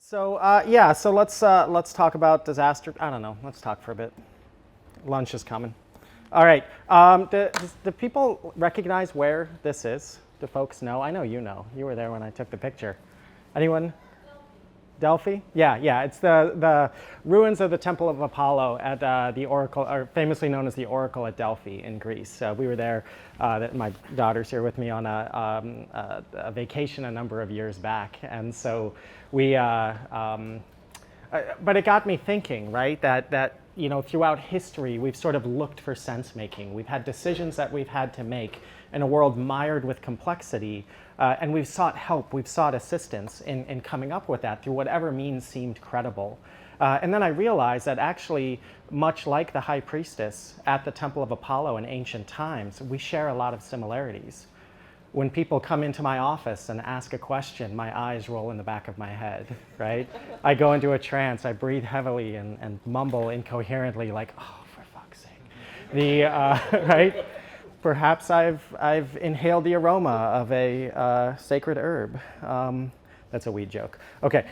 So let's talk about disaster. I don't know. Let's talk for a bit. Lunch is coming. All right. Do people recognize where this is? Do folks know? I know you know. You were there when I took the picture. Anyone? Delphi? Yeah. It's the ruins of the Temple of Apollo at the Oracle, or famously known as the Oracle at Delphi in Greece. We were there. My daughter's here with me on a vacation a number of years back, and so we. But it got me thinking, right? That throughout history, we've sort of looked for sense making. We've had decisions that we've had to make in a world mired with complexity. And we've sought help, we've sought assistance in coming up with that through whatever means seemed credible. And then I realized that actually, much like the high priestess at the Temple of Apollo in ancient times, we share a lot of similarities. When people come into my office and ask a question, my eyes roll in the back of my head, right? I go into a trance, I breathe heavily and mumble incoherently like, oh, for fuck's sake. Right? Perhaps I've inhaled the aroma of a sacred herb. That's a weed joke. Okay.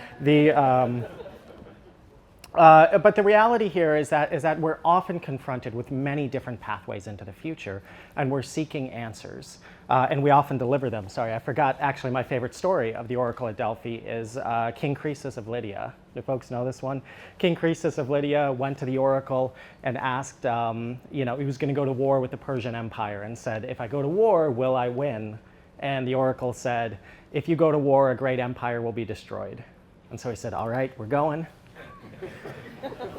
But the reality here is that we're often confronted with many different pathways into the future, and we're seeking answers. And we often deliver them. Sorry, I forgot. Actually, my favorite story of the Oracle at Delphi is King Croesus of Lydia. Do folks know this one? King Croesus of Lydia went to the Oracle and asked, he was going to go to war with the Persian Empire and said, if I go to war, will I win? And the Oracle said, if you go to war, a great empire will be destroyed. And so he said, all right, we're going.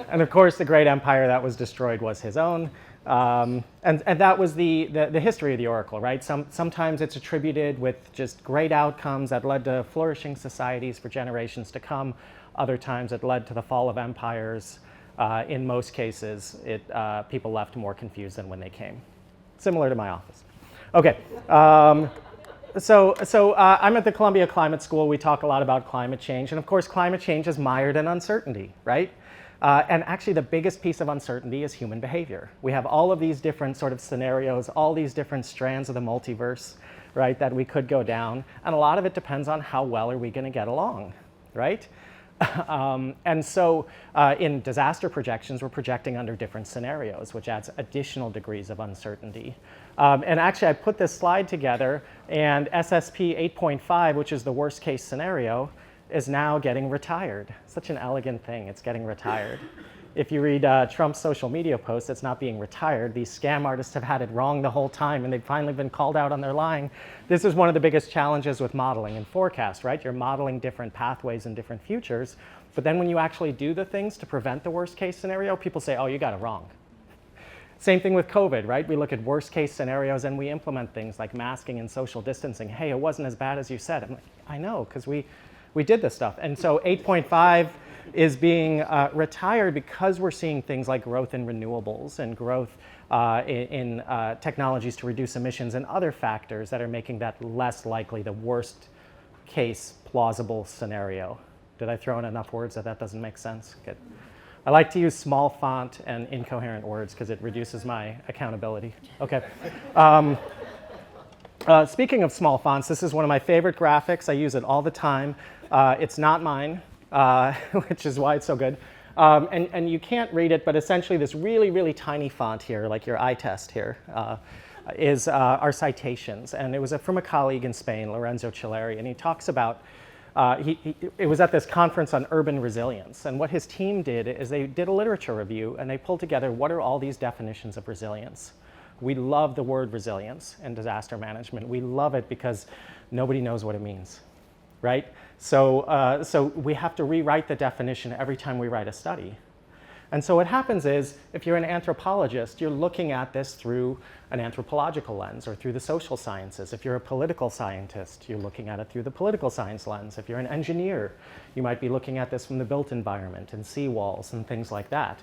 And of course, the great empire that was destroyed was his own. And that was the history of the Oracle, right? Sometimes it's attributed with just great outcomes that led to flourishing societies for generations to come. Other times it led to the fall of empires. In most cases, people left more confused than when they came. Similar to my office. Okay. So I'm at the Columbia Climate School. We talk a lot about climate change. And of course, climate change is mired in uncertainty, right? And actually, the biggest piece of uncertainty is human behavior. We have all of these different sort of scenarios, all these different strands of the multiverse, right, that we could go down. And a lot of it depends on how well are we going to get along, right? And so in disaster projections, we're projecting under different scenarios, which adds additional degrees of uncertainty. And actually, I put this slide together, and SSP 8.5, which is the worst case scenario, is now getting retired. Such an elegant thing, it's getting retired. If you read Trump's social media posts, it's not being retired. These scam artists have had it wrong the whole time, and they've finally been called out on their lying. This is one of the biggest challenges with modeling and forecast, right? You're modeling different pathways and different futures, but then when you actually do the things to prevent the worst case scenario, people say, oh, you got it wrong. Same thing with COVID, right? We look at worst case scenarios and we implement things like masking and social distancing. Hey, it wasn't as bad as you said. I'm like, I know, because we did this stuff. And so 8.5 is being retired because we're seeing things like growth in renewables and growth in technologies to reduce emissions and other factors that are making that less likely the worst case plausible scenario. Did I throw in enough words that doesn't make sense? Good. I like to use small font and incoherent words because it reduces my accountability. Okay. Speaking of small fonts, this is one of my favorite graphics. I use it all the time. It's not mine, which is why it's so good. And you can't read it, but essentially this really, really tiny font here, like your eye test here, is our citations. And it was from a colleague in Spain, Lorenzo Chileri, and he talks about, it was at this conference on urban resilience. And what his team did is they did a literature review, and they pulled together what are all these definitions of resilience. We love the word resilience in disaster management. We love it because nobody knows what it means, right? So we have to rewrite the definition every time we write a study. And so what happens is, if you're an anthropologist, you're looking at this through an anthropological lens or through the social sciences. If you're a political scientist, you're looking at it through the political science lens. If you're an engineer, you might be looking at this from the built environment and seawalls and things like that.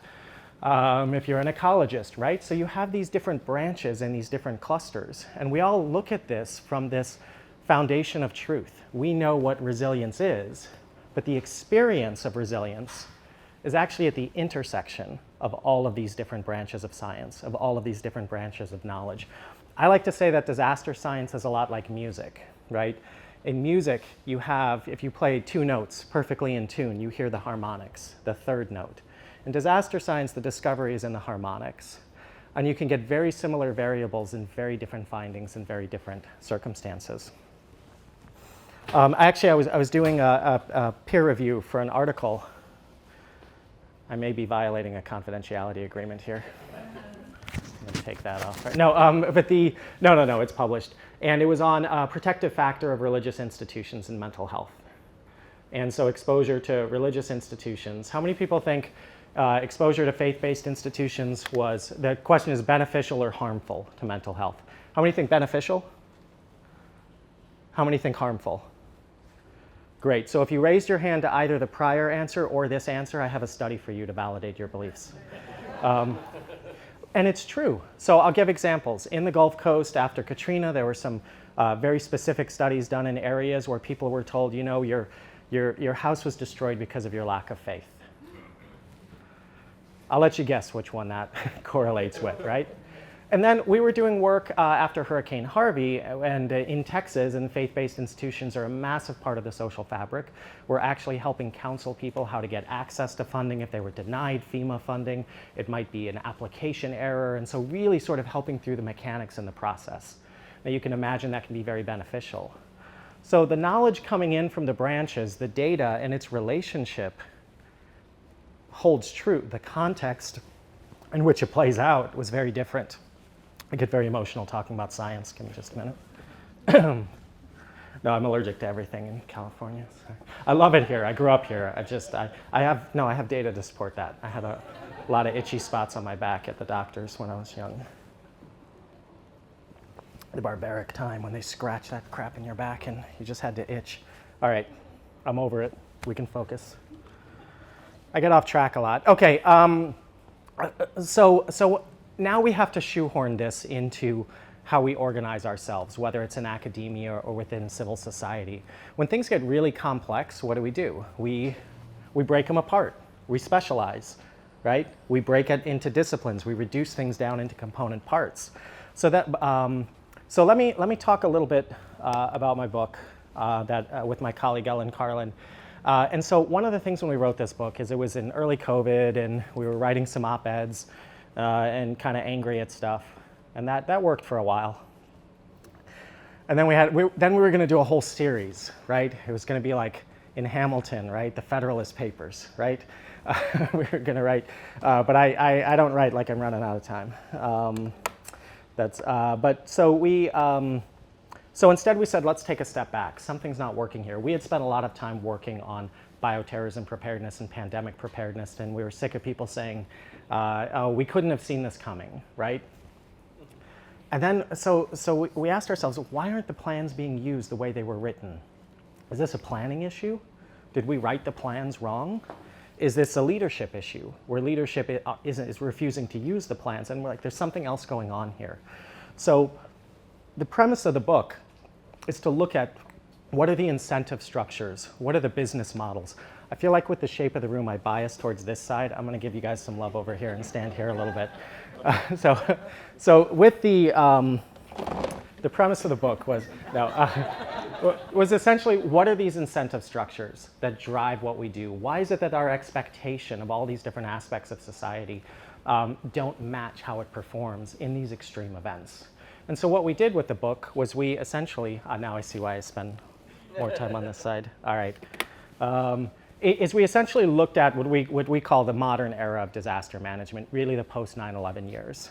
If you're an ecologist, right? So you have these different branches and these different clusters. And we all look at this from this foundation of truth. We know what resilience is, but the experience of resilience is actually at the intersection of all of these different branches of science, of all of these different branches of knowledge. I like to say that disaster science is a lot like music, right? In music, you have, if you play two notes perfectly in tune, you hear the harmonics, the third note. In disaster science, the discovery is in the harmonics. And you can get very similar variables in very different findings in very different circumstances. Actually, I was doing a peer review for an article. I may be violating a confidentiality agreement here. I'm going to take that off. No, no, it's published. And it was on a protective factor of religious institutions in mental health. And so exposure to religious institutions. How many people think exposure to faith-based institutions was, the question is beneficial or harmful to mental health? How many think beneficial? How many think harmful? Great, so if you raised your hand to either the prior answer or this answer, I have a study for you to validate your beliefs. And it's true. So I'll give examples. In the Gulf Coast after Katrina, there were some very specific studies done in areas where people were told, you know, your house was destroyed because of your lack of faith. I'll let you guess which one that correlates with, right? And then we were doing work after Hurricane Harvey, and in Texas, and faith-based institutions are a massive part of the social fabric. We're actually helping counsel people how to get access to funding if they were denied FEMA funding. It might be an application error, and so really sort of helping through the mechanics in the process. Now you can imagine that can be very beneficial. So the knowledge coming in from the branches, the data and its relationship holds true. The context in which it plays out was very different. I get very emotional talking about science. Give me just a minute. No, I'm allergic to everything in California. So I love it here. I grew up here. I have data to support that. I had a lot of itchy spots on my back at the doctor's when I was young. The barbaric time when they scratch that crap in your back and you just had to itch. All right, I'm over it. We can focus. I get off track a lot. Okay, so now we have to shoehorn this into how we organize ourselves, whether it's in academia or within civil society. When things get really complex, what do? We break them apart. We specialize, right? We break it into disciplines. We reduce things down into component parts. So that so let me talk a little bit about my book with my colleague Ellen Carlin. And so one of the things when we wrote this book is it was in early COVID, and we were writing some op-eds and kind of angry at stuff, and that worked for a while. And then we were going to do a whole series, right? It was going to be like in Hamilton, right? The Federalist Papers, right? We were going to write, but I don't write like I'm running out of time. So instead we said, let's take a step back. Something's not working here. We had spent a lot of time working on bioterrorism preparedness and pandemic preparedness, and we were sick of people saying, oh, we couldn't have seen this coming, right? And then, so we asked ourselves, why aren't the plans being used the way they were written? Is this a planning issue? Did we write the plans wrong? Is this a leadership issue where leadership is refusing to use the plans? And we're like, there's something else going on here. So the premise of the book is to look at what are the incentive structures? What are the business models? I feel like with the shape of the room, I bias towards this side. I'm going to give you guys some love over here and stand here a little bit. So with the premise of the book was essentially, what are these incentive structures that drive what we do? Why is it that our expectation of all these different aspects of society don't match how it performs in these extreme events? And so what we did with the book was we essentially, now I see why I spend more time on this side. All right. Is we essentially looked at what we call the modern era of disaster management, really the post 9/11 years.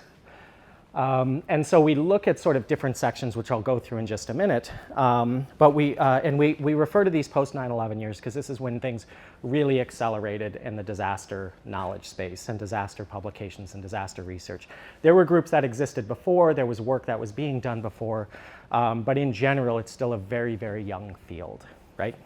And so we look at sort of different sections, which I'll go through in just a minute. But we refer to these post 9/11 years because this is when things really accelerated in the disaster knowledge space and disaster publications and disaster research. There were groups that existed before, there was work that was being done before, but in general, it's still a very, very young field, right?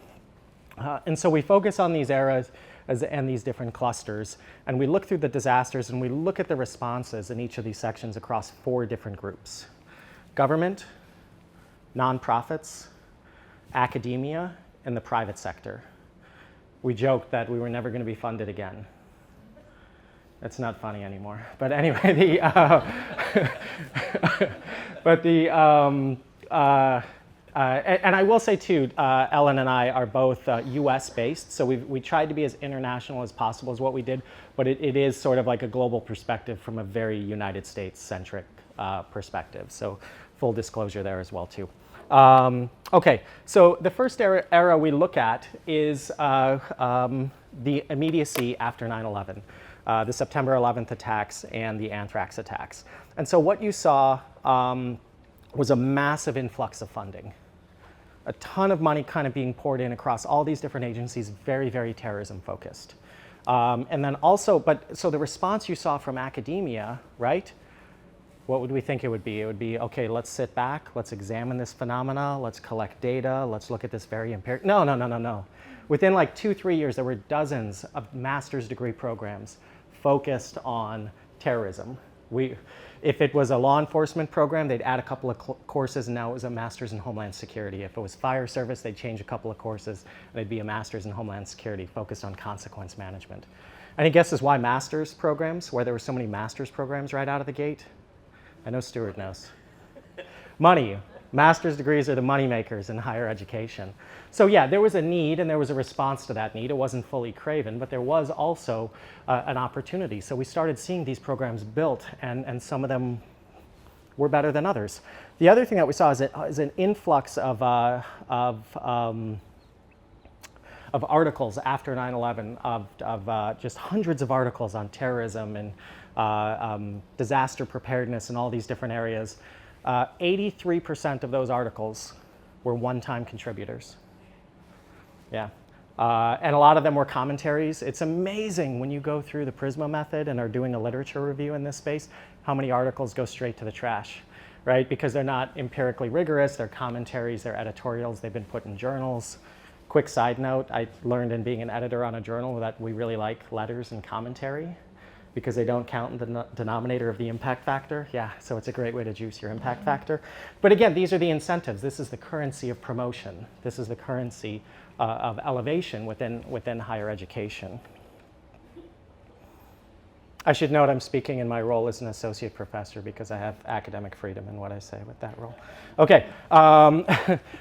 And so we focus on these eras and these different clusters, and we look through the disasters and we look at the responses in each of these sections across 4 different groups: government, nonprofits, academia, and the private sector. We joked that we were never going to be funded again. That's not funny anymore. But anyway, And I will say too, Ellen and I are both US based, so we tried to be as international as possible is what we did, but it is sort of like a global perspective from a very United States centric perspective. So full disclosure there as well too. Okay, so the first era we look at is the immediacy after 9/11, the September 11th attacks and the anthrax attacks. And so what you saw was a massive influx of funding. A ton of money kind of being poured in across all these different agencies, very, very terrorism focused. And then also, so the response you saw from academia, right? What would we think it would be? It would be, okay, let's sit back, let's examine this phenomena, let's collect data, let's look at this very empirical. No. Within like 2-3 years, there were dozens of master's degree programs focused on terrorism. If it was a law enforcement program, they'd add a couple of courses, and now it was a master's in Homeland Security. If it was fire service, they'd change a couple of courses, and it'd be a master's in Homeland Security focused on consequence management. Any guesses why master's programs, why there were so many master's programs right out of the gate? I know Stuart knows. Money. Master's degrees are the money makers in higher education. So yeah, there was a need and there was a response to that need. It wasn't fully craven, but there was also an opportunity. So we started seeing these programs built, and some of them were better than others. The other thing that we saw is an influx of articles after 9/11, of just hundreds of articles on terrorism and disaster preparedness and all these different areas. 83% of those articles were one-time contributors. Yeah. And a lot of them were commentaries. It's amazing when you go through the Prisma method and are doing a literature review in this space, how many articles go straight to the trash, right? Because they're not empirically rigorous, they're commentaries, they're editorials, they've been put in journals. Quick side note, I learned in being an editor on a journal that we really like letters and commentary because they don't count in the denominator of the impact factor. Yeah, so it's a great way to juice your impact factor. But again, these are the incentives. This is the currency of promotion. This is the currency of elevation within higher education. I should note I'm speaking in my role as an associate professor because I have academic freedom in what I say with that role. Okay,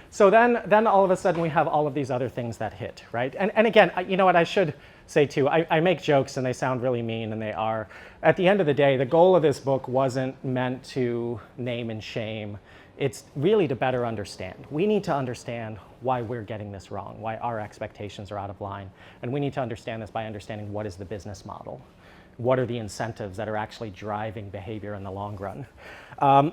so then all of a sudden we have all of these other things that hit, right? And again, you know what I should say too, I make jokes and they sound really mean, and they are. At the end of the day, the goal of this book wasn't meant to name and shame. It's really to better understand. We need to understand why we're getting this wrong, why our expectations are out of line. And we need to understand this by understanding what is the business model. What are the incentives that are actually driving behavior in the long run?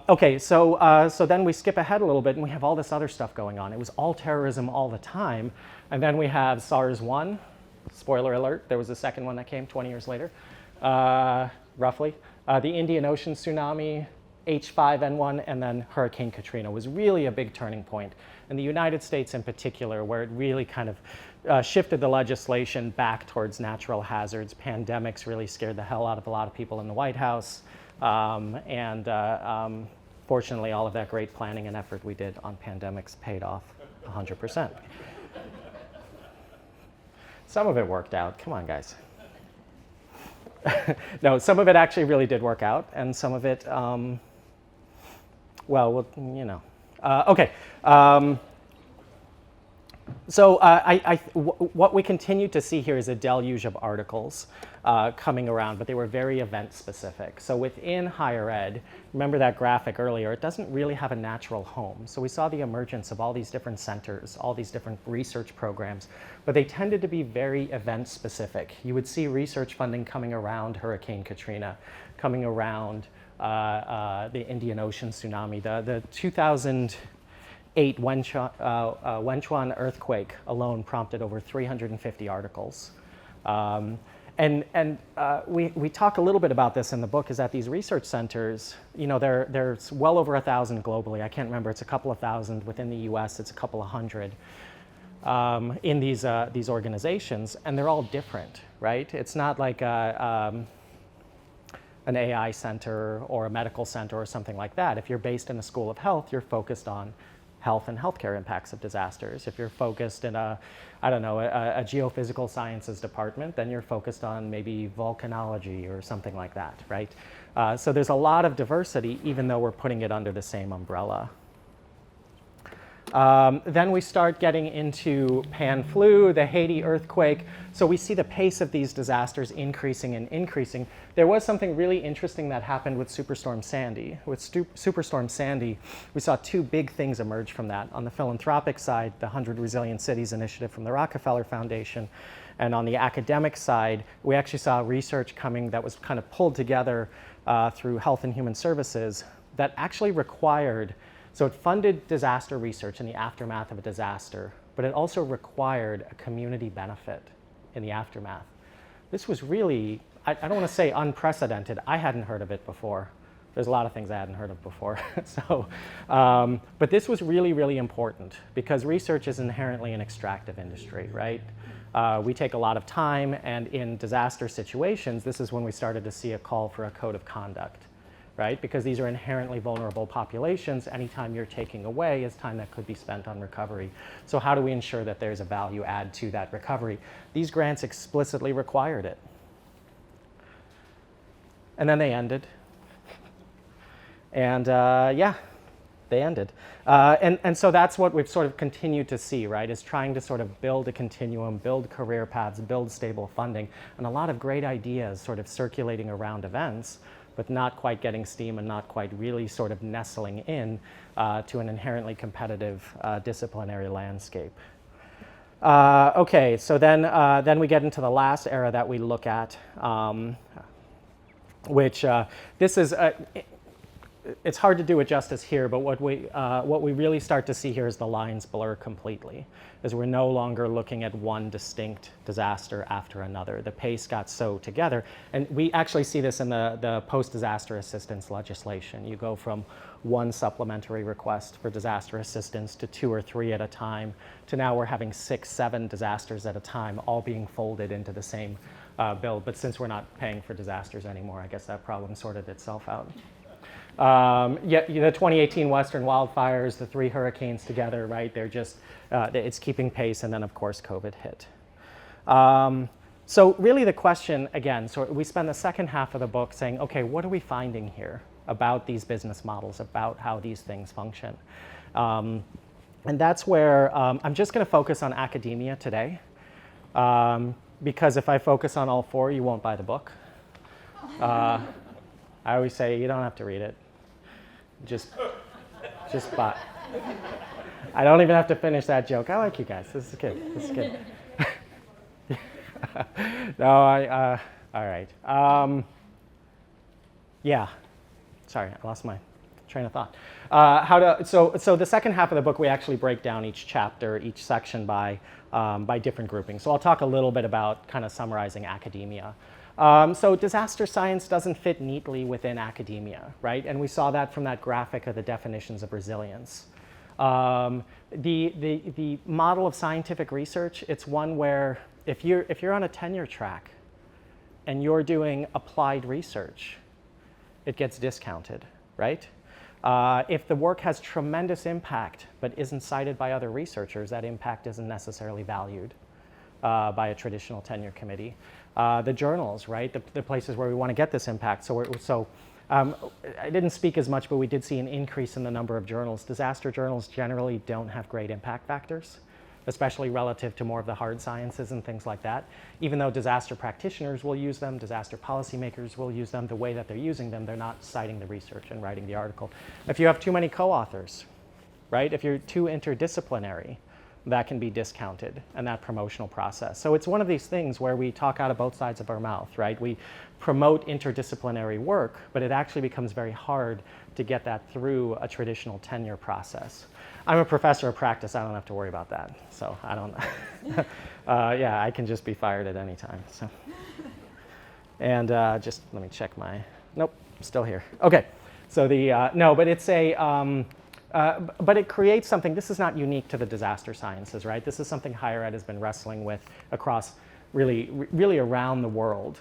Okay, so then we skip ahead a little bit and we have all this other stuff going on. It was all terrorism all the time. And then we have SARS-1, spoiler alert, there was a second one that came 20 years later, roughly. The Indian Ocean tsunami, H5N1, and then Hurricane Katrina was really a big turning point. In the United States in particular, where it really kind of shifted the legislation back towards natural hazards. Pandemics really scared the hell out of a lot of people in the White House. Fortunately, all of that great planning and effort we did on pandemics paid off 100%. Some of it worked out. Come on, guys. No, some of it actually really did work out, and some of it, well, you know. Okay. So what we continue to see here is a deluge of articles coming around, but they were very event specific. So within higher ed, remember that graphic earlier, it doesn't really have a natural home. So we saw the emergence of all these different centers, all these different research programs, but they tended to be very event specific. You would see research funding coming around Hurricane Katrina, coming around the Indian Ocean tsunami, the 2008 Wenchuan earthquake alone prompted over 350 articles. We talk a little bit about this in the book, is that these research centers, you know, there's well over 1,000 globally. I can't remember, it's a couple of thousand. Within the US, it's a couple of hundred in these organizations, and they're all different, right? It's not like an AI center or a medical center or something like that. If you're based in a school of health, you're focused on health and healthcare impacts of disasters. If you're focused in a geophysical sciences department, then you're focused on maybe volcanology or something like that, right? So there's a lot of diversity, even though we're putting it under the same umbrella. Then we start getting into Pan flu, the Haiti earthquake. So we see the pace of these disasters increasing and increasing. There was something really interesting that happened with Superstorm Sandy. With Superstorm Sandy, we saw two big things emerge from that. On the philanthropic side, the 100 Resilient Cities initiative from the Rockefeller Foundation. And on the academic side, we actually saw research coming that was kind of pulled together through Health and Human Services that actually required, so it funded disaster research in the aftermath of a disaster, but it also required a community benefit in the aftermath. This was really, I don't want to say unprecedented. I hadn't heard of it before. There's a lot of things I hadn't heard of before. But this was really, really important because research is inherently an extractive industry, right? We take a lot of time, and in disaster situations, this is when we started to see a call for a code of conduct, right? Because these are inherently vulnerable populations. Anytime you're taking away is time that could be spent on recovery. So how do we ensure that there's a value add to that recovery? These grants explicitly required it. And then they ended. And yeah, they ended. And so that's what we've sort of continued to see, right, is trying to sort of build a continuum, build career paths, build stable funding, and a lot of great ideas sort of circulating around events, but not quite getting steam and not quite really sort of nestling in to an inherently competitive disciplinary landscape. Okay, so then we get into the last era that we look at, which this is, it's hard to do it justice here, but what we really start to see here is the lines blur completely, as we're no longer looking at one distinct disaster after another. The pace got so together, and we actually see this in the post-disaster assistance legislation. You go from one supplementary request for disaster assistance to 2 or 3 at a time, to now we're having 6, 7 disasters at a time, all being folded into the same bill. But since we're not paying for disasters anymore, I guess that problem sorted itself out. Yeah, the 2018 Western wildfires, the 3 hurricanes together, right? They're just, it's keeping pace, and then of course COVID hit. So really the question, again, so we spend the second half of the book saying, okay, what are we finding here about these business models, about how these things function? And that's where I'm just gonna focus on academia today, because if I focus on all 4, you won't buy the book. I always say you don't have to read it. Just buy. I don't even have to finish that joke. I like you guys. This is good. This is good. No, all right. Yeah. Sorry, I lost my train of thought. So the second half of the book, we actually break down each chapter, each section by different groupings. So I'll talk a little bit about kind of summarizing academia. So disaster science doesn't fit neatly within academia, right? And we saw that from that graphic of the definitions of resilience. The model of scientific research, it's one where if you're on a tenure track and you're doing applied research, it gets discounted, right? If the work has tremendous impact but isn't cited by other researchers, that impact isn't necessarily valued by a traditional tenure committee. The journals, right? The places where we want to get this impact. I didn't speak as much, but we did see an increase in the number of journals. Disaster journals generally don't have great impact factors, especially relative to more of the hard sciences and things like that. Even though disaster practitioners will use them, disaster policymakers will use them, the way that they're using them, they're not citing the research and writing the article. If you have too many co-authors, right? If you're too interdisciplinary, that can be discounted in that promotional process. So it's one of these things where we talk out of both sides of our mouth, right? We promote interdisciplinary work, but it actually becomes very hard to get that through a traditional tenure process. I'm a professor of practice, I don't have to worry about that. So I don't, yeah, I can just be fired at any time. So. And just let me check my, nope, still here. Okay, so no, but it's but it creates something, this is not unique to the disaster sciences, right? This is something higher ed has been wrestling with across really around the world,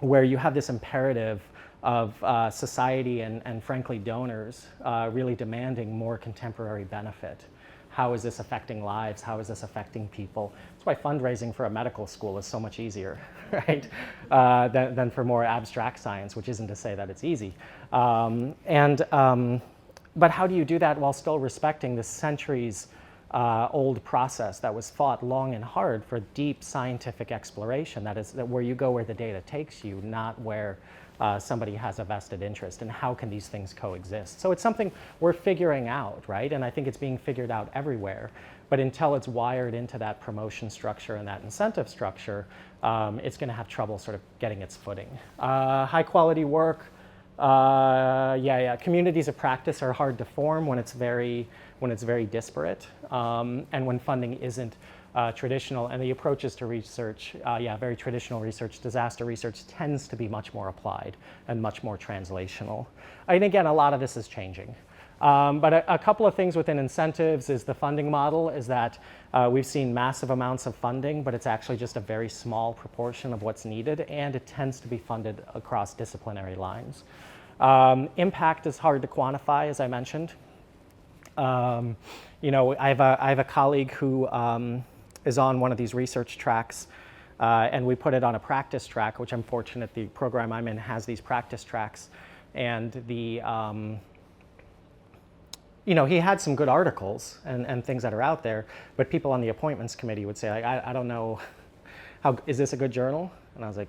where you have this imperative of society and frankly donors really demanding more contemporary benefit. How is this affecting lives? How is this affecting people? That's why fundraising for a medical school is so much easier, right? Than for more abstract science, which isn't to say that it's easy. But how do you do that while still respecting the centuries old process that was fought long and hard for deep scientific exploration? That is where you go where the data takes you, not where somebody has a vested interest. And how can these things coexist? So it's something we're figuring out, right? And I think it's being figured out everywhere. But until it's wired into that promotion structure and that incentive structure, it's going to have trouble sort of getting its footing. High quality work. Communities of practice are hard to form when it's very disparate, and when funding isn't traditional. And the approaches to research, very traditional research, disaster research tends to be much more applied and much more translational. And again, a lot of this is changing. But a couple of things within incentives is the funding model is that we've seen massive amounts of funding, but it's actually just a very small proportion of what's needed, and it tends to be funded across disciplinary lines. Impact is hard to quantify, as I mentioned. I have a colleague who is on one of these research tracks, and we put it on a practice track, which I'm fortunate the program I'm in has these practice tracks. And the he had some good articles and things that are out there, but people on the appointments committee would say, like, I don't know, is this a good journal? And I was like,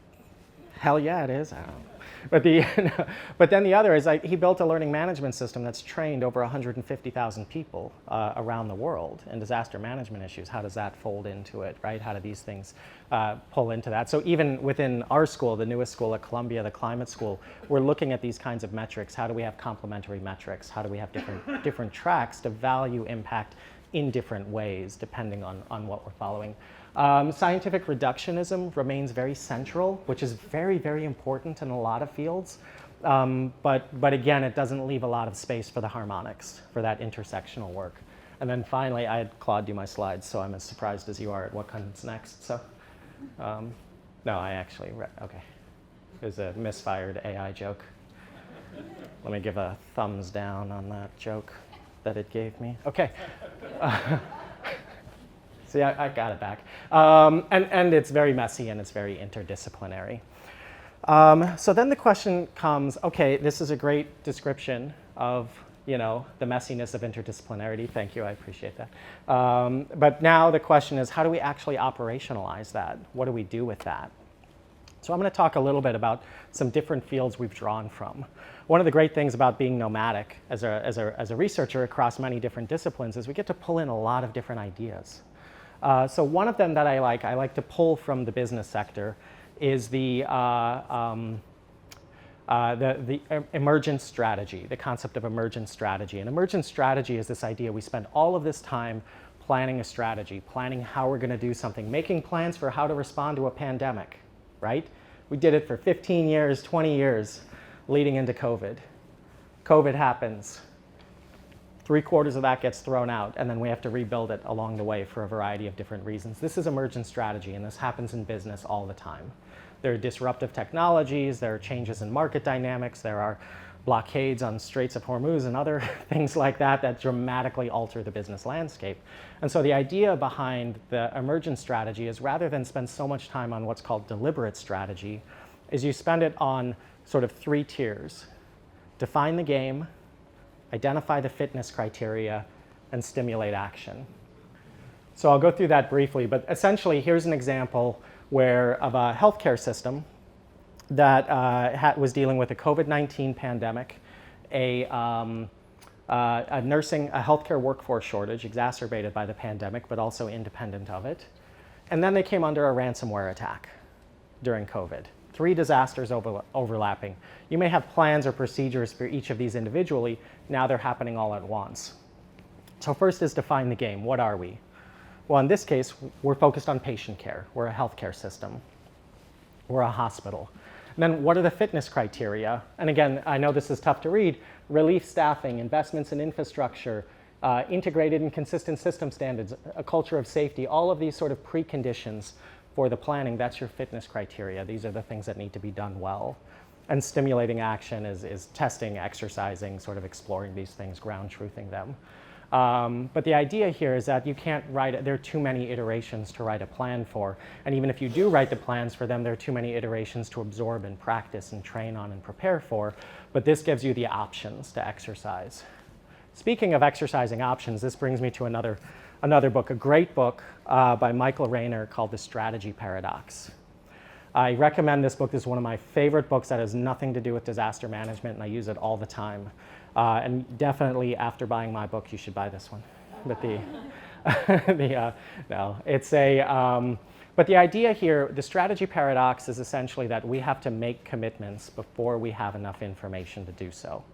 hell yeah, it is. I don't know. But then the other is he built a learning management system that's trained over 150,000 people around the world in disaster management issues. How does that fold into it, right? How do these things pull into that? So even within our school, the newest school at Columbia, the climate school, we're looking at these kinds of metrics. How do we have complementary metrics? How do we have different tracks to value impact in different ways depending on what we're following? Scientific reductionism remains very central, which is very, very important in a lot of fields. But again, it doesn't leave a lot of space for the harmonics, for that intersectional work. And then finally, I had Claude do my slides, so I'm as surprised as you are at what comes next. So, no, I actually, okay. It was a misfired AI joke. Let me give a thumbs down on that joke that it gave me. Okay. See, I got it back. And it's very messy and it's very interdisciplinary. So then the question comes, okay, this is a great description of the messiness of interdisciplinarity. Thank you, I appreciate that. But now the question is, how do we actually operationalize that? What do we do with that? So I'm going to talk a little bit about some different fields we've drawn from. One of the great things about being nomadic as a researcher across many different disciplines is we get to pull in a lot of different ideas. So one of them that I like to pull from the business sector is the emergent strategy, the concept of emergent strategy. And emergent strategy is this idea we spend all of this time planning a strategy, planning how we're going to do something, making plans for how to respond to a pandemic, right? We did it for 15 years, 20 years leading into COVID. COVID happens. 3/4 of that gets thrown out, and then we have to rebuild it along the way for a variety of different reasons. This is emergent strategy, and this happens in business all the time. There are disruptive technologies, there are changes in market dynamics, there are blockades on Straits of Hormuz and other things like that that dramatically alter the business landscape. And so the idea behind the emergent strategy is rather than spend so much time on what's called deliberate strategy, is you spend it on sort of 3 tiers. Define the game, identify the fitness criteria, and stimulate action. So I'll go through that briefly, but essentially here's an example of a healthcare system that was dealing with a COVID-19 pandemic, a healthcare workforce shortage exacerbated by the pandemic, but also independent of it. And then they came under a ransomware attack during COVID. 3 disasters overlapping. You may have plans or procedures for each of these individually. Now they're happening all at once. So first is define the game. What are we? Well, in this case, we're focused on patient care. We're a healthcare system. We're a hospital. And then what are the fitness criteria? And again, I know this is tough to read. Relief staffing, investments in infrastructure, integrated and consistent system standards, a culture of safety, all of these sort of preconditions for the planning, that's your fitness criteria. These are the things that need to be done well. And stimulating action is testing, exercising, sort of exploring these things, ground truthing them. But the idea here is that you can't write it. There are too many iterations to write a plan for. And even if you do write the plans for them, there are too many iterations to absorb and practice and train on and prepare for. But this gives you the options to exercise. Speaking of exercising options, this brings me to another book, a great book by Michael Rayner called The Strategy Paradox. I recommend this book. This is one of my favorite books that has nothing to do with disaster management, and I use it all the time. And definitely after buying my book, you should buy this one. But but the idea here, the strategy paradox, is essentially that we have to make commitments before we have enough information to do so.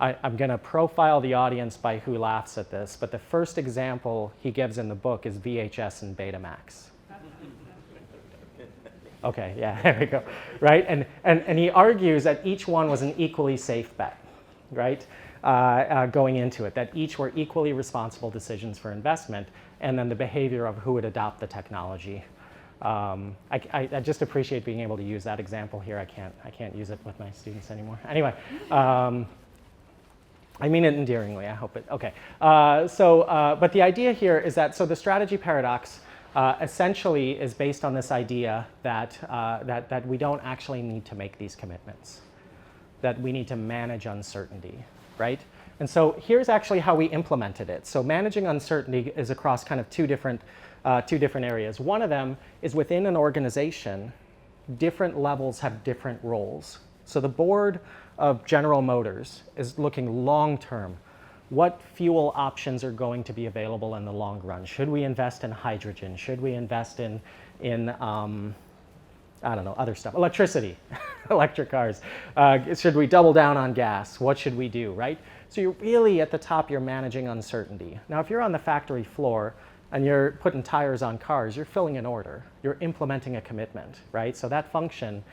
I'm going to profile the audience by who laughs at this, but the first example he gives in the book is VHS and Betamax. Okay, yeah, there we go, right? And he argues that each one was an equally safe bet, right? Going into it, that each were equally responsible decisions for investment, and then the behavior of who would adopt the technology. I just appreciate being able to use that example here. I can't use it with my students anymore. Anyway, I mean it endearingly. I hope it. Okay. But the idea here is that the strategy paradox essentially is based on this idea that we don't actually need to make these commitments, that we need to manage uncertainty, right? And so here's actually how we implemented it. So managing uncertainty is across kind of two different areas. One of them is within an organization, different levels have different roles. So the board of General Motors is looking long term. What fuel options are going to be available in the long run? Should we invest in hydrogen? Should we invest in I don't know, other stuff, electricity, electric cars? Should we double down on gas? What should we do, right? So you're really at the top, you're managing uncertainty. Now, if you're on the factory floor and you're putting tires on cars, you're filling an order. You're implementing a commitment, right? So that function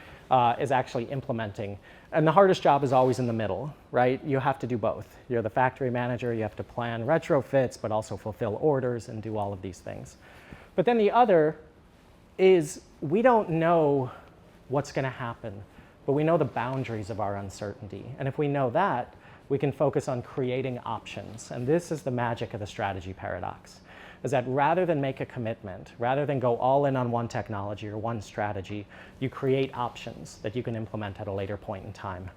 is actually implementing. And the hardest job is always in the middle, right? You have to do both. You're the factory manager, you have to plan retrofits, but also fulfill orders and do all of these things. But then the other is we don't know what's going to happen, but we know the boundaries of our uncertainty. And if we know that, we can focus on creating options. And this is the magic of the strategy paradox, is that rather than make a commitment, rather than go all in on one technology or one strategy, you create options that you can implement at a later point in time.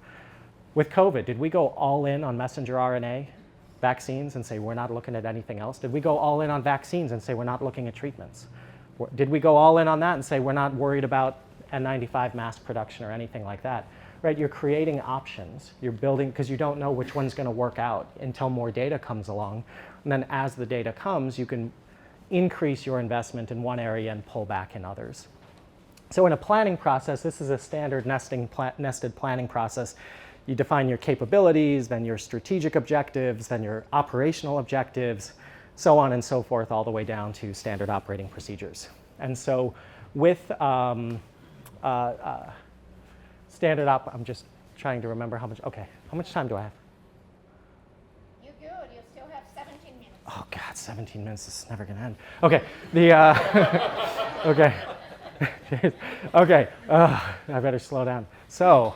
With COVID, did we go all in on messenger RNA vaccines and say we're not looking at anything else? Did we go all in on vaccines and say we're not looking at treatments? Did we go all in on that and say we're not worried about N95 mass production or anything like that? Right, you're creating options. You're building, because you don't know which one's going to work out until more data comes along. And then as the data comes, you can increase your investment in one area and pull back in others. So in a planning process, this is a standard nested planning process. You define your capabilities, then your strategic objectives, then your operational objectives, so on and so forth, all the way down to standard operating procedures. And so with standard I'm just trying to remember how much time do I have? You're good. You still have 17 minutes. Oh God, 17 minutes, this is never gonna end. Okay, okay. Okay, I better slow down. So,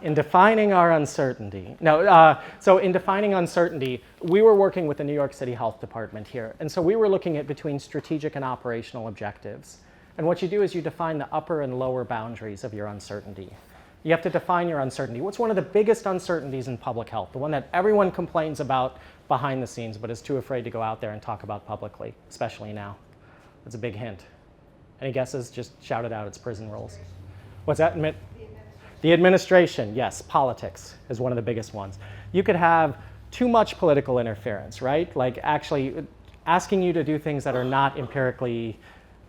in defining our uncertainty, in defining uncertainty, we were working with the New York City Health Department here. And so we were looking at between strategic and operational objectives. And what you do is you define the upper and lower boundaries of your uncertainty. You have to define your uncertainty. What's one of the biggest uncertainties in public health? The one that everyone complains about behind the scenes, but is too afraid to go out there and talk about publicly, especially now. That's a big hint. Any guesses? Just shout it out. It's prison rules. What's that? The administration, yes. Politics is one of the biggest ones. You could have too much political interference, right? Like actually asking you to do things that are not empirically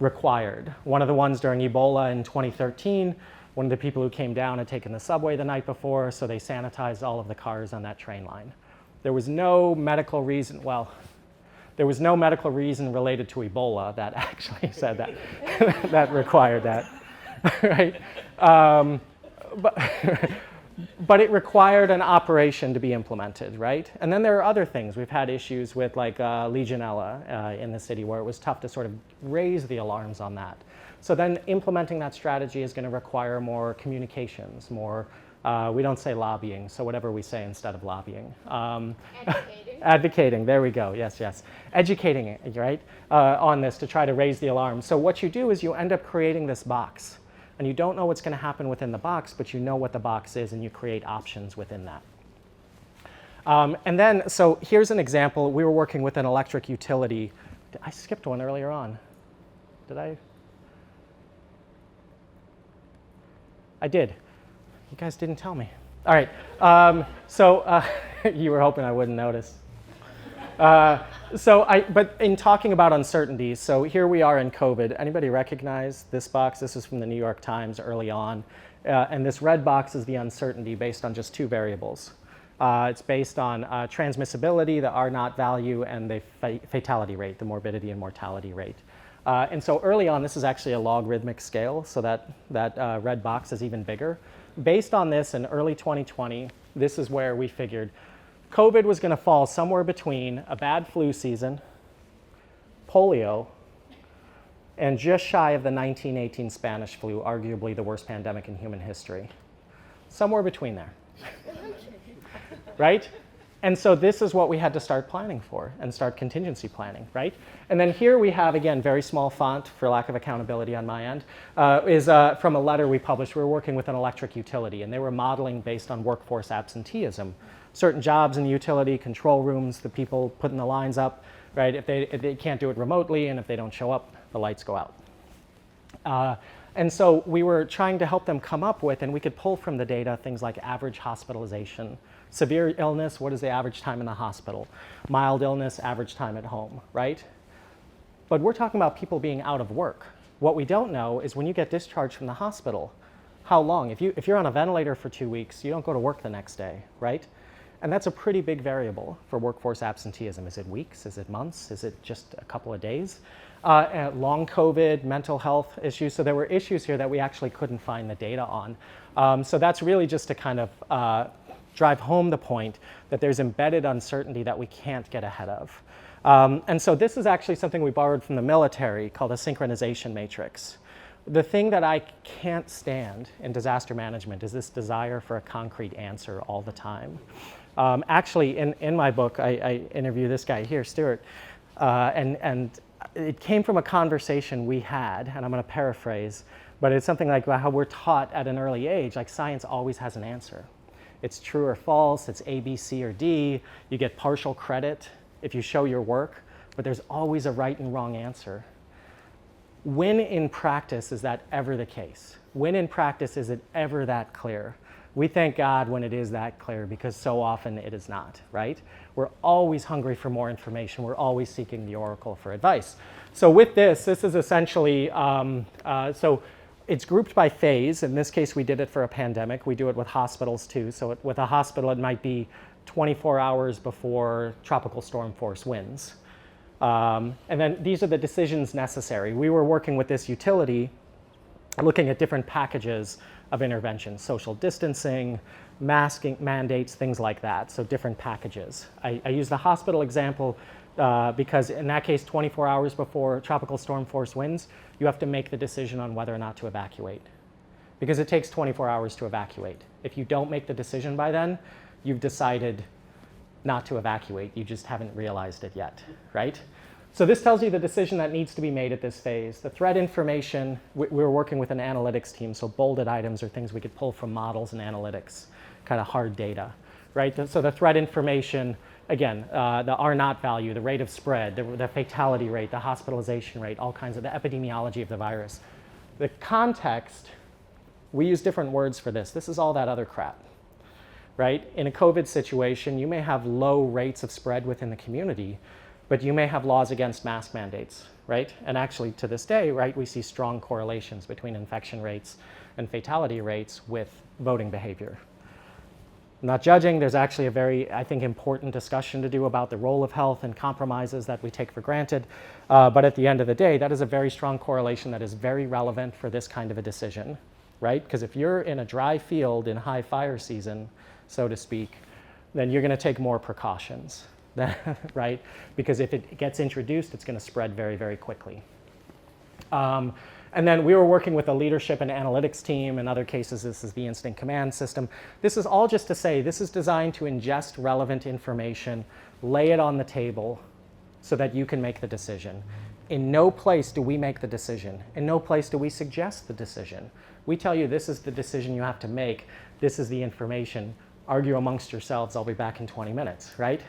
required. One of the ones during Ebola in 2013, one of the people who came down had taken the subway the night before, so they sanitized all of the cars on that train line. There was no medical reason, there was no medical reason related to Ebola that actually said that, that required that, right? But it required an operation to be implemented, right? And then there are other things. We've had issues with like Legionella in the city where it was tough to sort of raise the alarms on that. So then implementing that strategy is going to require more communications, more, we don't say lobbying, so whatever we say instead of lobbying. Advocating. Advocating, there we go, yes, yes. Educating it, right, on this to try to raise the alarm. So what you do is you end up creating this box. And you don't know what's going to happen within the box, but you know what the box is, and you create options within that. And then, so here's an example. We were working with an electric utility. I skipped one earlier on. Did I? I did. You guys didn't tell me. All right. You were hoping I wouldn't notice. But in talking about uncertainties, so here we are in COVID. Anybody recognize this box? This is from the New York Times early on. And this red box is the uncertainty based on just two variables. It's based on transmissibility, the R0 value, and the fatality rate, the morbidity and mortality rate. And so early on, this is actually a logarithmic scale, so that red box is even bigger. Based on this, in early 2020, this is where we figured COVID was going to fall somewhere between a bad flu season, polio, and just shy of the 1918 Spanish flu, arguably the worst pandemic in human history. Somewhere between there. Right? And so this is what we had to start planning for and start contingency planning, right? And then here we have, again, very small font for lack of accountability on my end, is from a letter we published. We were working with an electric utility, and they were modeling based on workforce absenteeism. Certain jobs in the utility, control rooms, the people putting the lines up, right? If they can't do it remotely, and if they don't show up, the lights go out. And so we were trying to help them come up with, and we could pull from the data things like average hospitalization, severe illness, what is the average time in the hospital? Mild illness, average time at home, right? But we're talking about people being out of work. What we don't know is when you get discharged from the hospital, how long? If you're on a ventilator for 2 weeks, you don't go to work the next day, right? And that's a pretty big variable for workforce absenteeism. Is it weeks? Is it months? Is it just a couple of days? Long COVID, mental health issues. So there were issues here that we actually couldn't find the data on. So that's really just to kind of drive home the point that there's embedded uncertainty that we can't get ahead of. And so this is actually something we borrowed from the military called a synchronization matrix. The thing that I can't stand in disaster management is this desire for a concrete answer all the time. Actually, in my book, I interview this guy here, Stuart, and it came from a conversation we had, and I'm going to paraphrase, but it's something like how we're taught at an early age, like science always has an answer. It's true or false, it's A, B, C, or D. You get partial credit if you show your work, but there's always a right and wrong answer. When in practice is that ever the case? When in practice is it ever that clear? We thank God when it is that clear because so often it is not, right? We're always hungry for more information. We're always seeking the oracle for advice. So with this is essentially, so it's grouped by phase. In this case, we did it for a pandemic. We do it with hospitals too. So with a hospital, it might be 24 hours before tropical storm force winds. And then these are the decisions necessary. We were working with this utility, looking at different packages of intervention, social distancing, masking mandates, things like that. So different packages. I use the hospital example because in that case, 24 hours before tropical storm force winds, you have to make the decision on whether or not to evacuate. Because it takes 24 hours to evacuate. If you don't make the decision by then, you've decided not to evacuate. You just haven't realized it yet, right? So this tells you the decision that needs to be made at this phase. The threat information, we were working with an analytics team, so bolded items are things we could pull from models and analytics, kind of hard data, right? So the threat information, again, the R0 value, the rate of spread, the fatality rate, the hospitalization rate, all kinds of the epidemiology of the virus. The context, we use different words for this. This is all that other crap, right? In a COVID situation, you may have low rates of spread within the community, but you may have laws against mask mandates, right? And actually, to this day, right, we see strong correlations between infection rates and fatality rates with voting behavior. I'm not judging. There's actually a very, I think, important discussion to do about the role of health and compromises that we take for granted. But at the end of the day, that is a very strong correlation that is very relevant for this kind of a decision, right? Because if you're in a dry field in high fire season, so to speak, then you're going to take more precautions. Right? Because if it gets introduced, it's going to spread very, very quickly. And then we were working with a leadership and analytics team. In other cases, this is the instant command system. This is all just to say this is designed to ingest relevant information, lay it on the table so that you can make the decision. In no place do we make the decision. In no place do we suggest the decision. We tell you this is the decision you have to make. This is the information. argue amongst yourselves, I'll be back in 20 minutes, right?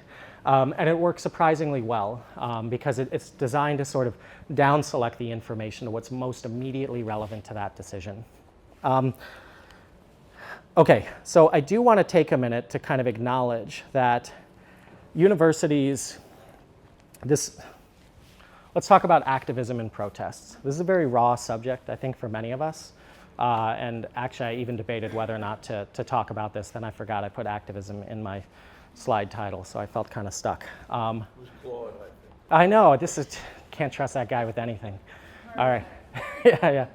And it works surprisingly well because it's designed to sort of down select the information to what's most immediately relevant to that decision. Okay, so I do want to take a minute to kind of acknowledge that universities, let's talk about activism and protests. This is a very raw subject, I think, for many of us. And actually, I even debated whether or not to talk about this. Then I forgot I put activism in my slide title, so I felt kind of stuck. Claude, I think. I know, can't trust that guy with anything. All right, yeah.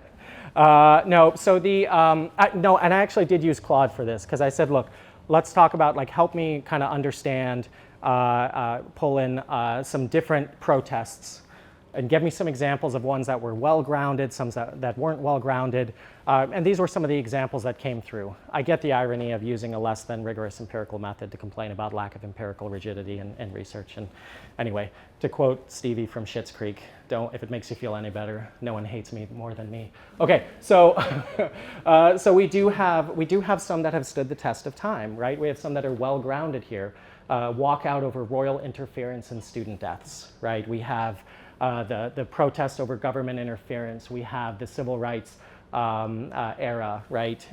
No, so no, and I actually did use Claude for this because I said, look, let's talk about, like, help me kind of understand, pull in some different protests and give me some examples of ones that were well-grounded, some that weren't well-grounded. And these were some of the examples that came through. I get the irony of using a less than rigorous empirical method to complain about lack of empirical rigidity in research. And anyway, to quote Stevie from Schitt's Creek, if it makes you feel any better, no one hates me more than me. Okay, so so we do have some that have stood the test of time, right? We have some that are well-grounded here. Walkout over royal interference in student deaths, right? We have the protest over government interference. We have the civil rights era, right?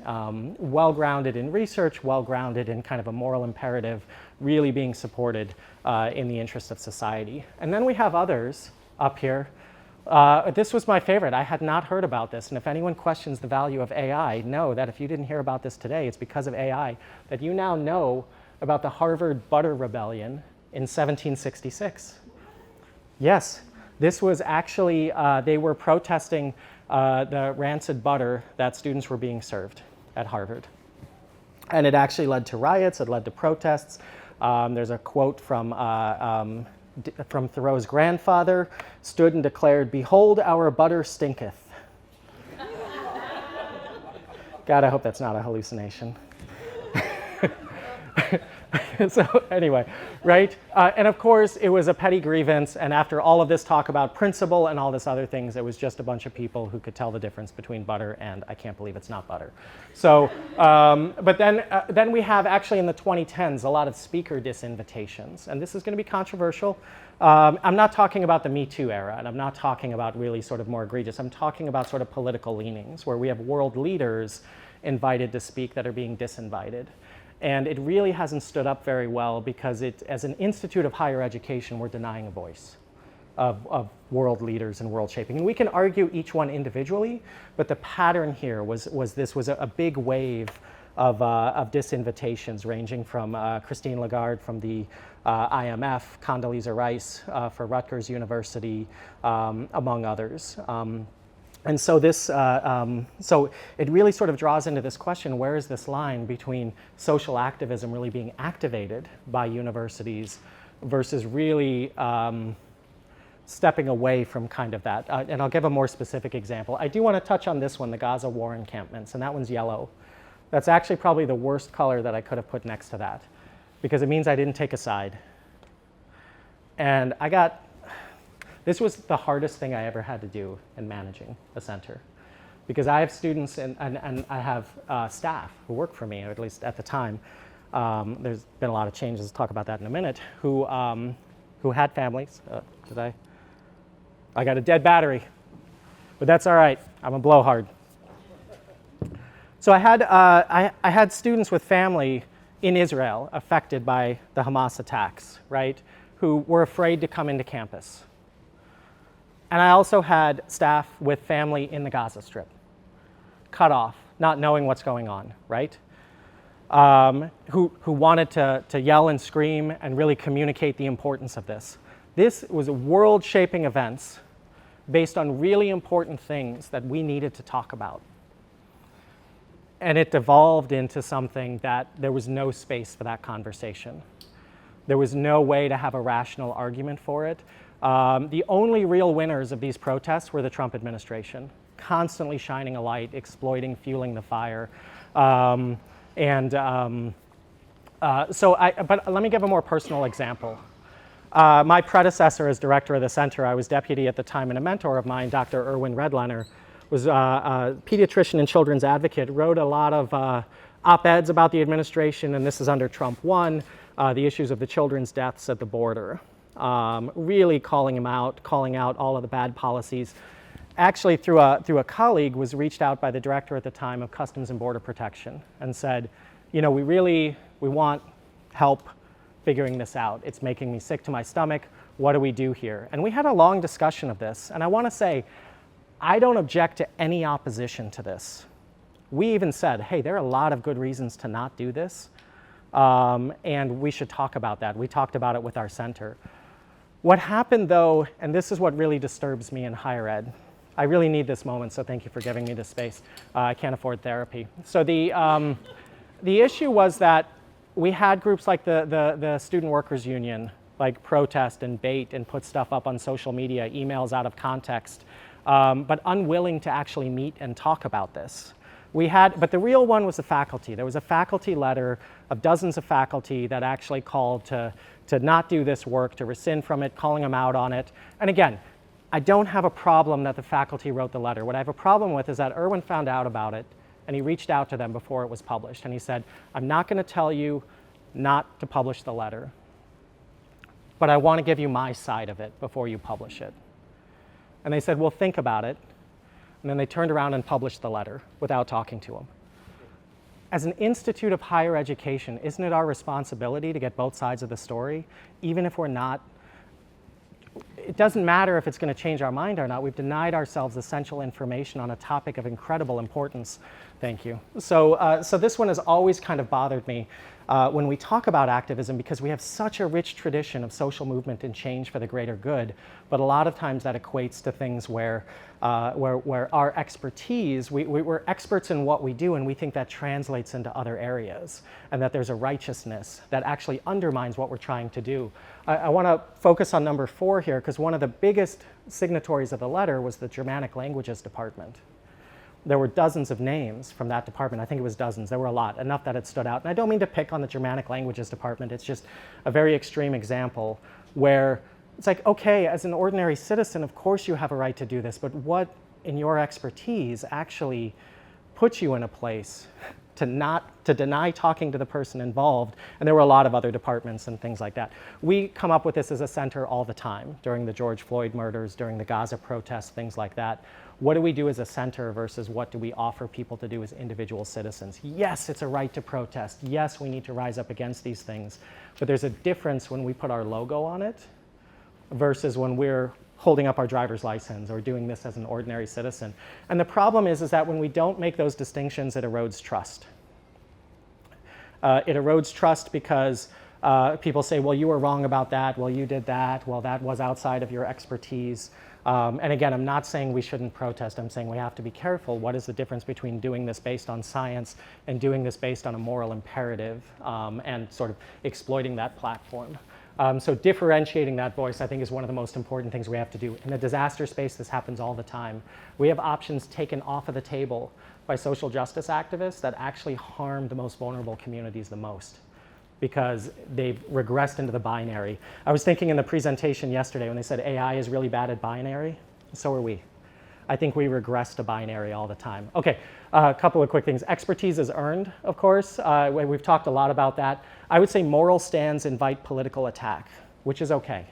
Well-grounded in research, well-grounded in kind of a moral imperative, really being supported in the interest of society. And then we have others up here. This was my favorite. I had not heard about this. And if anyone questions the value of AI, know that if you didn't hear about this today, it's because of AI, that you now know about the Harvard Butter Rebellion in 1766. Yes. This was actually, they were protesting the rancid butter that students were being served at Harvard. And it actually led to riots, it led to protests. There's a quote from Thoreau's grandfather, stood and declared, "Behold, our butter stinketh." God, I hope that's not a hallucination. So anyway, right? And of course, it was a petty grievance. And after all of this talk about principle and all this other things, it was just a bunch of people who could tell the difference between butter and I can't believe it's not butter. So, but then we have actually in the 2010s a lot of speaker disinvitations. And this is going to be controversial. I'm not talking about the Me Too era, and I'm not talking about really sort of more egregious. I'm talking about sort of political leanings where we have world leaders invited to speak that are being disinvited. And it really hasn't stood up very well because as an institute of higher education, we're denying a voice of world leaders and world shaping. And we can argue each one individually, but the pattern here was a big wave of disinvitations ranging from Christine Lagarde from the IMF, Condoleezza Rice for Rutgers University, among others. And so so it really sort of draws into this question, where is this line between social activism really being activated by universities versus really stepping away from kind of that? And I'll give a more specific example. I do want to touch on this one, the Gaza war encampments, and that one's yellow. That's actually probably the worst color that I could have put next to that because it means I didn't take a side. And this was the hardest thing I ever had to do in managing a center because I have students and I have staff who work for me, or at least at the time. There's been a lot of changes, I'll talk about that in a minute, who had families. I got a dead battery, but that's all right. I'm a blowhard. So I had students with family in Israel affected by the Hamas attacks, right, who were afraid to come into campus. And I also had staff with family in the Gaza Strip, cut off, not knowing what's going on, right? Who wanted to yell and scream and really communicate the importance of this. This was world-shaping events based on really important things that we needed to talk about. And it devolved into something that there was no space for that conversation. There was no way to have a rational argument for it. The only real winners of these protests were the Trump administration, constantly shining a light, exploiting, fueling the fire. But let me give a more personal example. My predecessor as director of the center, I was deputy at the time, and a mentor of mine, Dr. Erwin Redlener, was a pediatrician and children's advocate, wrote a lot of op-eds about the administration, and this is under Trump 1, the issues of the children's deaths at the border. Really calling out all of the bad policies. Actually, through a colleague, was reached out by the director at the time of Customs and Border Protection and said, you know, we want help figuring this out. It's making me sick to my stomach. What do we do here? And we had a long discussion of this. And I want to say, I don't object to any opposition to this. We even said, hey, there are a lot of good reasons to not do this. And we should talk about that. We talked about it with our center. What happened though, and this is what really disturbs me in higher ed. I really need this moment, so thank you for giving me this space. I can't afford therapy. So the issue was that we had groups like the Student Workers Union, like protest and bait and put stuff up on social media, emails out of context, but unwilling to actually meet and talk about this. But the real one was the faculty. There was a faculty letter of dozens of faculty that actually called to not do this work, to rescind from it, calling them out on it. And again, I don't have a problem that the faculty wrote the letter. What I have a problem with is that Erwin found out about it, and he reached out to them before it was published. And he said, I'm not going to tell you not to publish the letter, but I want to give you my side of it before you publish it. And they said, well, think about it. And then they turned around and published the letter without talking to him. As an institute of higher education, isn't it our responsibility to get both sides of the story, even if we're not? It doesn't matter if it's going to change our mind or not. We've denied ourselves essential information on a topic of incredible importance. Thank you. So this one has always kind of bothered me when we talk about activism, because we have such a rich tradition of social movement and change for the greater good. But a lot of times that equates to things where our expertise, we're experts in what we do, and we think that translates into other areas, and that there's a righteousness that actually undermines what we're trying to do. I want to focus on number 4 here, because one of the biggest signatories of the letter was the Germanic Languages Department. There were dozens of names from that department. I think it was dozens. There were a lot, enough that it stood out. And I don't mean to pick on the Germanic Languages Department. It's just a very extreme example where it's like, okay, as an ordinary citizen, of course you have a right to do this, but what in your expertise actually puts you in a place to deny talking to the person involved? And there were a lot of other departments and things like that. We come up with this as a center all the time, during the George Floyd murders, during the Gaza protests, things like that. What do we do as a center versus what do we offer people to do as individual citizens? Yes, it's a right to protest. Yes, we need to rise up against these things. But there's a difference when we put our logo on it versus when we're holding up our driver's license or doing this as an ordinary citizen. And the problem is that when we don't make those distinctions, it erodes trust. It erodes trust because people say, well, you were wrong about that. Well, you did that. Well, that was outside of your expertise. And again, I'm not saying we shouldn't protest. I'm saying we have to be careful. What is the difference between doing this based on science and doing this based on a moral imperative and sort of exploiting that platform? So differentiating that voice, I think, is one of the most important things we have to do. In the disaster space, this happens all the time. We have options taken off of the table by social justice activists that actually harm the most vulnerable communities the most, because they've regressed into the binary. I was thinking in the presentation yesterday when they said AI is really bad at binary, so are we. I think we regress to binary all the time. Okay, a couple of quick things. Expertise is earned, of course. We've talked a lot about that. I would say moral stands invite political attack, which is okay.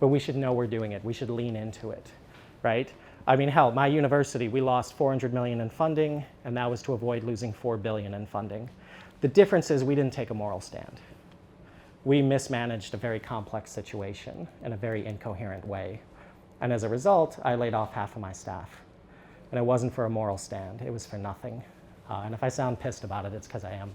But we should know we're doing it. We should lean into it, right? I mean, hell, my university, we lost $400 million in funding, and that was to avoid losing $4 billion in funding. The difference is we didn't take a moral stand. We mismanaged a very complex situation in a very incoherent way. And as a result, I laid off half of my staff. And it wasn't for a moral stand. It was for nothing. And if I sound pissed about it, it's because I am.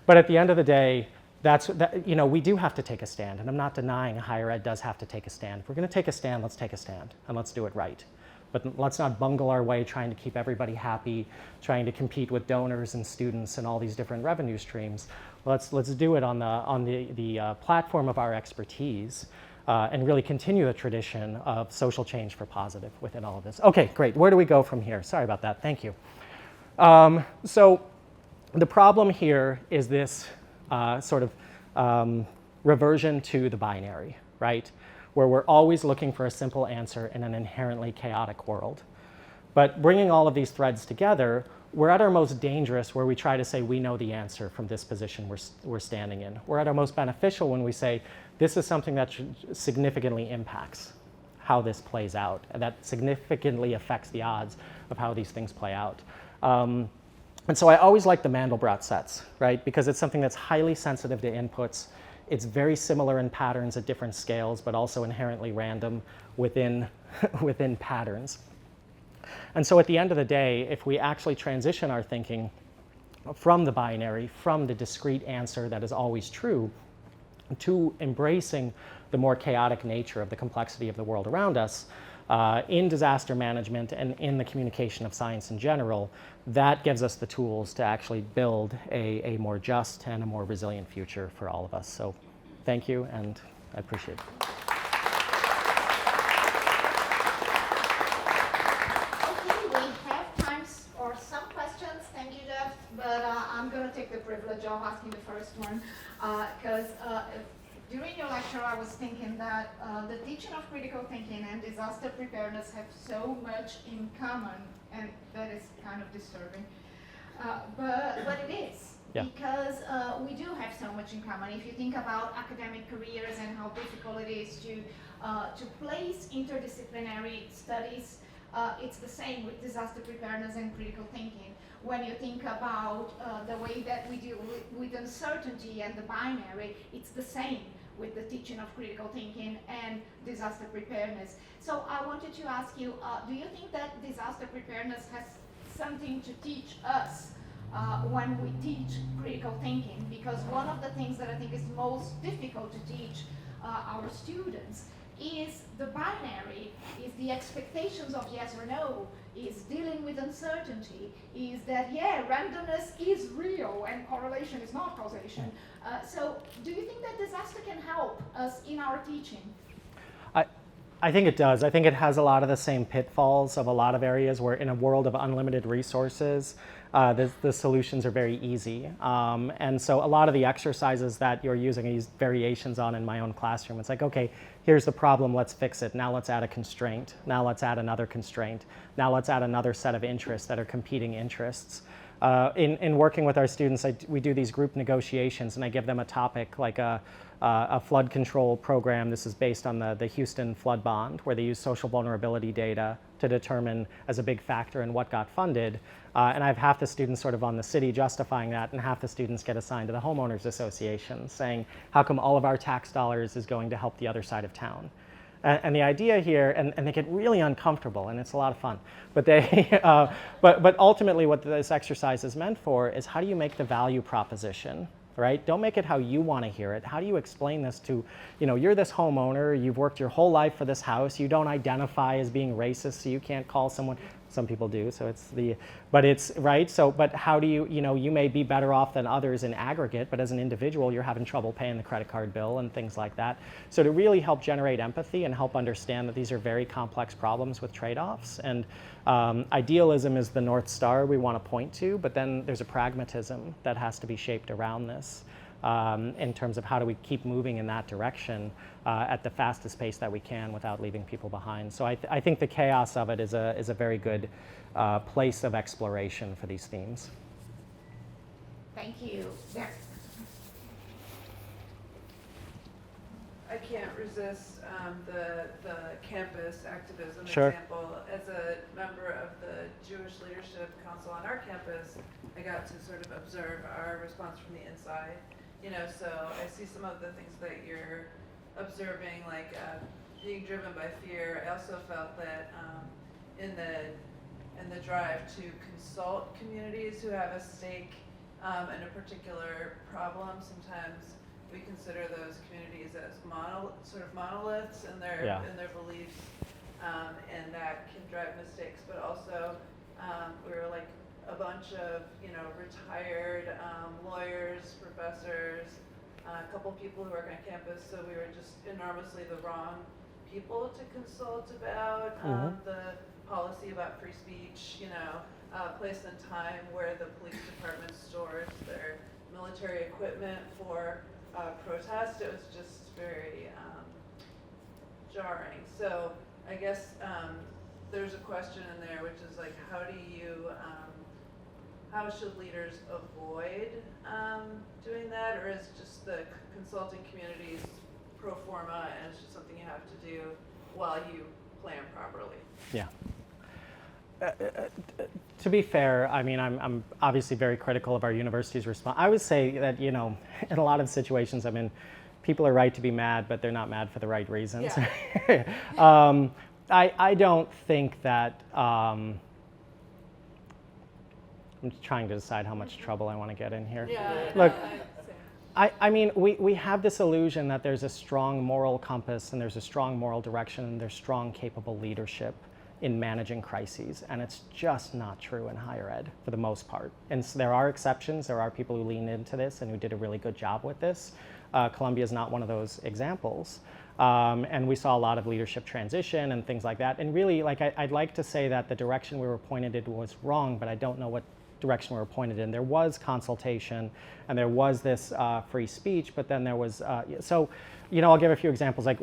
But at the end of the day, we do have to take a stand. And I'm not denying higher ed does have to take a stand. If we're going to take a stand, let's take a stand. And let's do it right. But let's not bungle our way trying to keep everybody happy, trying to compete with donors and students and all these different revenue streams. Let's do it on the platform of our expertise and really continue the tradition of social change for positive within all of this. Okay, great. Where do we go from here? Sorry about that. Thank you. So the problem here is this sort of reversion to the binary, right? Where we're always looking for a simple answer in an inherently chaotic world. But bringing all of these threads together, we're at our most dangerous where we try to say we know the answer from this position we're standing in. We're at our most beneficial when we say this is something that significantly impacts how this plays out, and that significantly affects the odds of how these things play out. And so I always like the Mandelbrot sets, right? Because it's something that's highly sensitive to inputs. It's very similar in patterns at different scales, but also inherently random within, within patterns. And so at the end of the day, if we actually transition our thinking from the binary, from the discrete answer that is always true, to embracing the more chaotic nature of the complexity of the world around us, in disaster management and in the communication of science in general, that gives us the tools to actually build a more just and a more resilient future for all of us. So thank you, and I appreciate it. Okay, we have time for some questions. Thank you, Jeff. But I'm going to take the privilege of asking the first one, because during your lecture, I was thinking that the teaching of critical thinking and disaster preparedness have so much in common, and that is kind of disturbing. But it is, yeah. Because we do have so much in common. If you think about academic careers and how difficult it is to place interdisciplinary studies, it's the same with disaster preparedness and critical thinking. When you think about the way that we deal with uncertainty and the binary, it's the same with the teaching of critical thinking and disaster preparedness. So I wanted to ask you, do you think that disaster preparedness has something to teach us when we teach critical thinking? Because one of the things that I think is most difficult to teach our students is the binary, is the expectations of yes or no, is dealing with uncertainty, is that, yeah, randomness is real and correlation is not causation. So do you think that disaster can help us in our teaching? I think it does. I think it has a lot of the same pitfalls of a lot of areas where in a world of unlimited resources, the solutions are very easy. And so a lot of the exercises that you're using, I use variations on in my own classroom. It's like, okay, here's the problem, let's fix it. Now let's add a constraint. Now let's add another constraint. Now let's add another set of interests that are competing interests. In working with our students, we do these group negotiations, and I give them a topic like a flood control program. This is based on the Houston flood bond, where they use social vulnerability data to determine as a big factor in what got funded. And I have half the students sort of on the city justifying that, and half the students get assigned to the homeowners association, saying, how come all of our tax dollars is going to help the other side of town? And the idea here, and they get really uncomfortable, and it's a lot of fun. But but ultimately, what this exercise is meant for is how do you make the value proposition, right? Don't make it how you want to hear it. How do you explain this to, you're this homeowner, you've worked your whole life for this house, you don't identify as being racist, so you can't call someone. Some people do, so but it's, right? So, but how do you may be better off than others in aggregate, but as an individual, you're having trouble paying the credit card bill and things like that. So to really help generate empathy and help understand that these are very complex problems with trade-offs. And idealism is the North Star we want to point to, but then there's a pragmatism that has to be shaped around this. In terms of how do we keep moving in that direction at the fastest pace that we can without leaving people behind. So I think the chaos of it is a very good place of exploration for these themes. Thank you. There. I can't resist the campus activism Sure. example. As a member of the Jewish Leadership Council on our campus, I got to sort of observe our response from the inside. So I see some of the things that you're observing, like being driven by fear. I also felt that in the drive to consult communities who have a stake in a particular problem, sometimes we consider those communities as sort of monoliths in their beliefs, and that can drive mistakes. But also, we were like a bunch of retired lawyers, professors, a couple people who work on campus. So we were just enormously the wrong people to consult about the policy about free speech. Place and time where the police department stores their military equipment for protest. It was just very jarring. So I guess there's a question in there, which is like, how do you how should leaders avoid doing that, or is just the consulting communities pro forma and it's just something you have to do while you plan properly? Yeah. To be fair, I mean, I'm obviously very critical of our university's response. I would say that, you know, in a lot of situations, I mean, people are right to be mad, but they're not mad for the right reasons. Yeah. I don't think that, I'm trying to decide how much trouble I want to get in here. Yeah. Look, Same. I mean, we have this illusion that there's a strong moral compass and there's a strong moral direction and there's strong capable leadership in managing crises, and it's just not true in higher ed for the most part. And so there are exceptions. There are people who lean into this and who did a really good job with this. Columbia is not one of those examples. And we saw a lot of leadership transition and things like that. And really, like, I'd like to say that the direction we were pointed in was wrong, but I don't know what direction we were pointed in. There was consultation and there was this free speech, but then there was, so, you know, I'll give a few examples. Like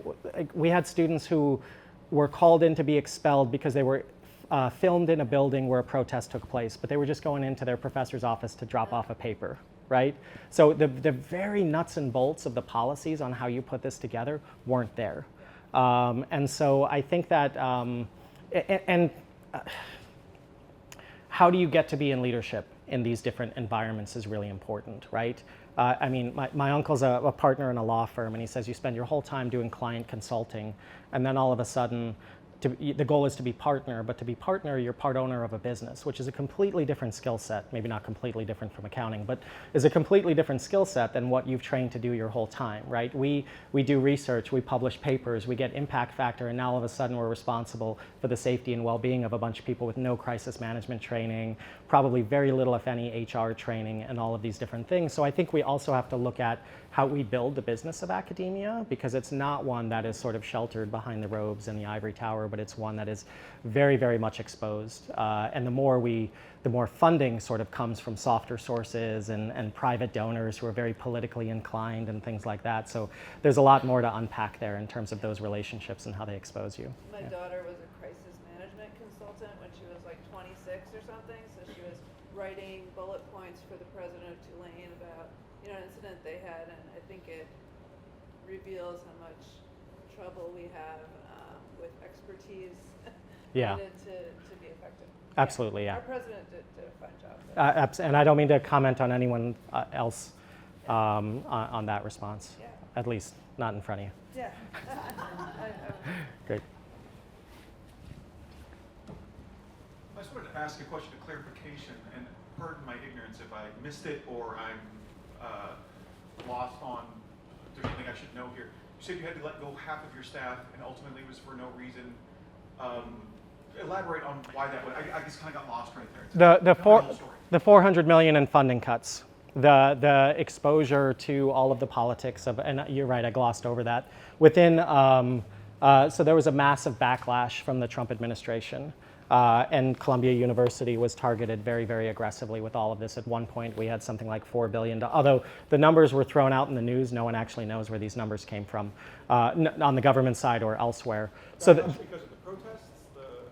we had students who were called in to be expelled because they were filmed in a building where a protest took place, but they were just going into their professor's office to drop off a paper, right? So the very nuts and bolts of the policies on how you put this together weren't there. And so I think that, how do you get to be in leadership in these different environments is really important, right? I mean, my uncle's a partner in a law firm, and he says you spend your whole time doing client consulting, and then all of a sudden, the goal is to be partner, but to be partner, you're part owner of a business, which is a completely different skill set, maybe not completely different from accounting, but is a completely different skill set than what you've trained to do your whole time, right? We do research, we publish papers, we get impact factor, and now all of a sudden we're responsible for the safety and well-being of a bunch of people with no crisis management training, probably very little, if any, HR training, and all of these different things. So I think we also have to look at how we build the business of academia, because it's not one that is sort of sheltered behind the robes in the ivory tower, but it's one that is very, very much exposed. And the more funding sort of comes from softer sources and private donors who are very politically inclined and things like that. So there's a lot more to unpack there in terms of those relationships and how they expose you. My daughter was a crisis management consultant when she was like 26 or something, so she was writing bullet points for the president of Tulane about, you know, an incident they had, and I think it reveals how much trouble we have with expertise needed to be effective. Absolutely, yeah. Our president did a fine job. And I don't mean to comment on anyone else on that response, at least not in front of you. Yeah. Great. I just wanted to ask a question of clarification, and pardon my ignorance if I missed it or I'm lost on if there's something I should know here. You said you had to let go half of your staff, and ultimately it was for no reason. Elaborate on why that was. I just kind of got lost right there. The $400 million in funding cuts, the exposure to all of the politics of, and you're right, I glossed over that. Within, so there was a massive backlash from the Trump administration. And Columbia University was targeted very, very aggressively with all of this. At one point, we had something like $4 billion. Although the numbers were thrown out in the news, no one actually knows where these numbers came from on the government side or elsewhere. So because of the protests?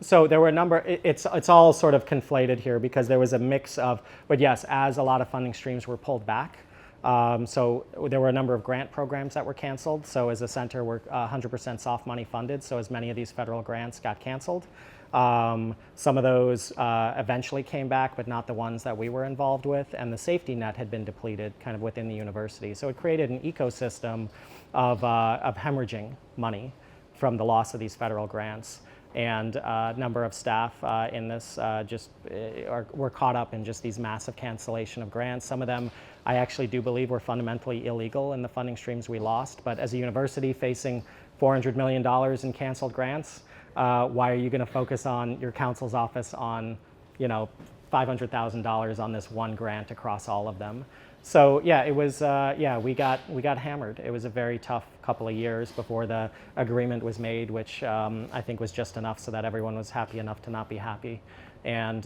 So there were a number, it's all sort of conflated here because there was a mix of, but yes, as a lot of funding streams were pulled back, so there were a number of grant programs that were canceled. So as a center, we're 100% soft money funded, so as many of these federal grants got canceled. Some of those eventually came back, but not the ones that we were involved with, and the safety net had been depleted kind of within the university. So it created an ecosystem of hemorrhaging money from the loss of these federal grants. And a number of staff in this were caught up in just these massive cancellation of grants. Some of them I actually do believe were fundamentally illegal in the funding streams we lost. But as a university facing $400 million in canceled grants, why are you going to focus on your counsel's office on, you know, $500,000 on this one grant across all of them? So yeah, it was we got hammered. It was a very tough couple of years before the agreement was made, which I think was just enough so that everyone was happy enough to not be happy. And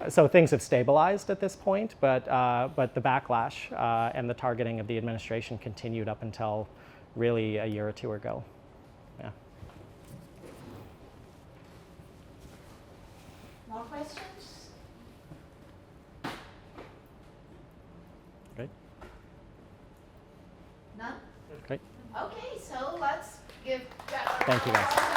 so things have stabilized at this point, but the backlash and the targeting of the administration continued up until really a year or two ago. Yeah. More questions? Great. Okay, so let's give that. Thank you, guys.